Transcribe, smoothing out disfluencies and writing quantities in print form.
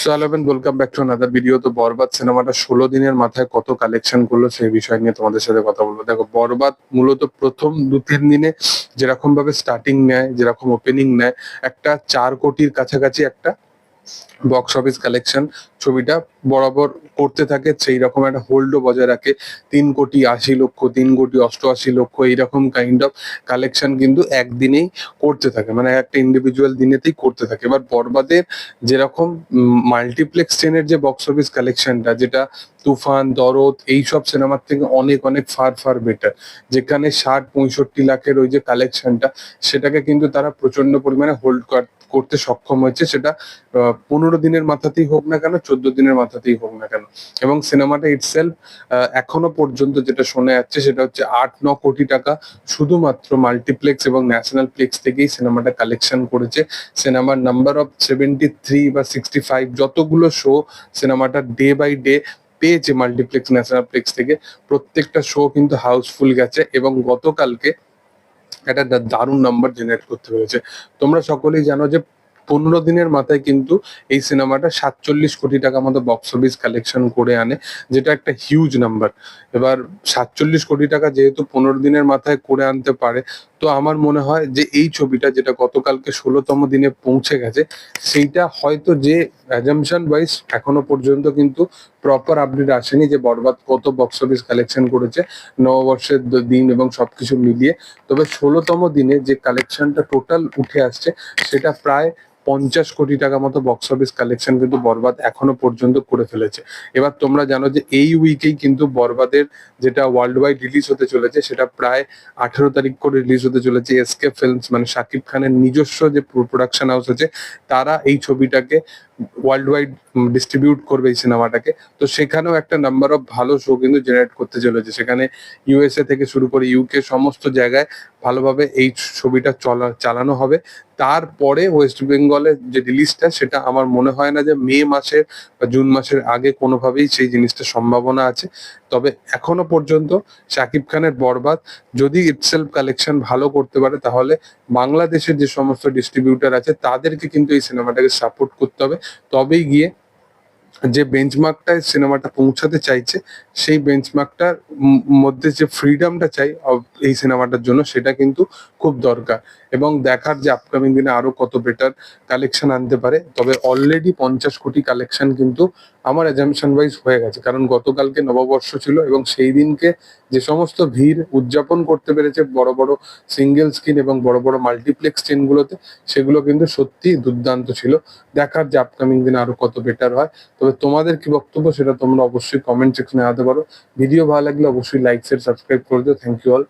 Welcome back to another video. তো বরবাদ সিনেমাটা 16 দিনের মাথায় কত কালেকশন করলো সেই বিষয় নিয়ে তোমাদের সাথে কথা বলবো। দেখো, বরবাদ মূলত প্রথম 2-3 দিনে যেরকম ভাবে স্টার্টিং নেয়, যেরকম ওপেনিং নেয়, একটা 4 কোটির কাছাকাছি একটা বক্স অফিস কালেকশন ছবিটা বরাবর করতে থাকে, সেই রকম একটা হোল্ডও বজায় রাখে। 3,80,00,000, 3,88,00,000 এইরকম কাইন্ড অফ কালেকশন কিন্তু একদিনেই করতে থাকে, মানে একটা ইন্ডিভিজুয়াল দিনেতেই করতে থাকে। এবার বরবাদের যেরকম মাল্টিপ্লেক্স চেনের যে বক্স অফিস কালেকশনটা, যেটা তুফান, দরদ এইসব সিনেমার থেকে অনেক অনেক ফার ফার বেটার, যেখানে 60-65 লাখের ওই যে কালেকশনটা, সেটাকে কিন্তু তারা প্রচন্ড পরিমাণে হোল্ড করতে সক্ষম হয়েছে। সেটা 15 দিনের মাথাতেই হোক না কেন, 14 দিনের মাথাতেই হোক না কেন। এবং সিনেমাটা ইটসেলফ এখনো পর্যন্ত যেটা শোনা যাচ্ছে সেটা হচ্ছে 8-9 কোটি টাকা শুধুমাত্র মাল্টিপ্লেক্স এবং ন্যাশনাল প্লেক্স থেকেই সিনেমাটা কালেকশন করেছে। সিনেমার নাম্বার অফ 73 বা 65 যতগুলো শো সিনেমাটা ডে বাই ডে পেয়েছে মাল্টিপ্লেক্স ন্যাশনাল প্লেক্স থেকে, প্রত্যেকটা শো কিন্তু হাউসফুল গেছে এবং গতকালকে একটা দারুণ নাম্বার জেনারেট করতে পেরেছে। তোমরা সকলেই জানো যে 15 দিনের মাথায় কিন্তু এই সিনেমাটা 47 কোটি টাকা মতো বক্স অফিস কালেকশন করে আনে, যেটা একটা হিউজ নাম্বার। এবার 47 কোটি টাকা যেহেতু 15 দিনের মাথায় করে আনতে পারে, তো আমার মনে হয় যে এই ছবিটা যেটা গতকালকে 16তম দিনে পৌঁছে গেছে, সেইটা হয়তো, যে অ্যাজাম্পশন ওয়াইজ এখনো পর্যন্ত কিন্তু প্রপার আপডেট আসেনি যে বরবাদ কত বক্স অফিস কালেকশন করেছে নববর্ষের দিন এবং সবকিছু মিলিয়ে। তবে 16তম দিনে যে কালেকশনটা টোটাল উঠে আসছে সেটা প্রায় 50 কোটি টাকা মতো বক্স অফিস কালেকশন কিন্তু বরবাদ এখনো পর্যন্ত করে ফেলেছে। এবার তোমরা জানো যে এই উইকেই কিন্তু বরবাদের যেটা ওয়ার্ল্ড ওয়াইড রিলিজ হতে চলেছে, সেটা প্রায় 18 তারিখ করে রিলিজ হতে চলেছে। এসকে ফিল্মস, মানে শাকিব খানের নিজস্ব যে প্রোডাকশন হাউস আছে, তারা এই ছবিটাকে ওয়ার্ল্ড ওয়াইড ডিস্ট্রিবিউট করবে এই সিনেমাটাকে। তো সেখানেও একটা নাম্বার অফ ভালো শো কিন্তু জেনারেট করতে চলেছে। সেখানে ইউএসএ থেকে শুরু করে ইউকে সমস্ত জায়গায় ভালোভাবে এই ছবিটা চালানো হবে। তারপরে ওয়েস্ট বেঙ্গলের যে রিলিজটা, সেটা আমার মনে হয় না যে মে মাসের বা জুন মাসের আগে কোনোভাবেই সেই জিনিসটা সম্ভাবনা আছে। তবে এখনো পর্যন্ত শাকিব খানের বরবাদ যদি ইটসেলফ কালেকশন ভালো করতে পারে, তাহলে বাংলাদেশের যে সমস্ত ডিস্ট্রিবিউটার আছে তাদেরকে কিন্তু এই সিনেমাটাকে সাপোর্ট করতে হবে। তবেই গিয়ে যে বেঞ্চমার্কটায় সিনেমাটা পৌঁছাতে চাইছে, সেই বেঞ্চমার্কটার মধ্যে যে ফ্রিডমটা চাই এই সিনেমাটার জন্য, সেটা কিন্তু খুব দরকার। এবং দেখার যে আপকামিং দিনে আরো কত বেটার কালেকশন আনতে পারে। তবে অলরেডি 50 কোটি কালেকশন কিন্তু আমার অ্যাজাম্পশন ওয়াইজ হয়ে গেছে, কারণ গতকালকে নববর্ষ ছিল এবং সেই দিনকে যে সমস্ত ভিড় উদযাপন করতে পেরেছে বড় বড় সিঙ্গেল স্ক্রিন এবং বড় বড় মাল্টিপ্লেক্স চেনগুলোতে, সেগুলো কিন্তু সত্যি দুর্দান্ত ছিল। দেখার যে আপকামিং দিনে আরো কত বেটার হয়। তবে তোমাদের কি বক্তব্য সেটা তোমরা অবশ্যই কমেন্ট সেকশনে জানাতে পারো। ভিডিও ভালো লাগলে অবশ্যই লাইক, শেয়ার, সাবস্ক্রাইব করে দিও। Thank you all.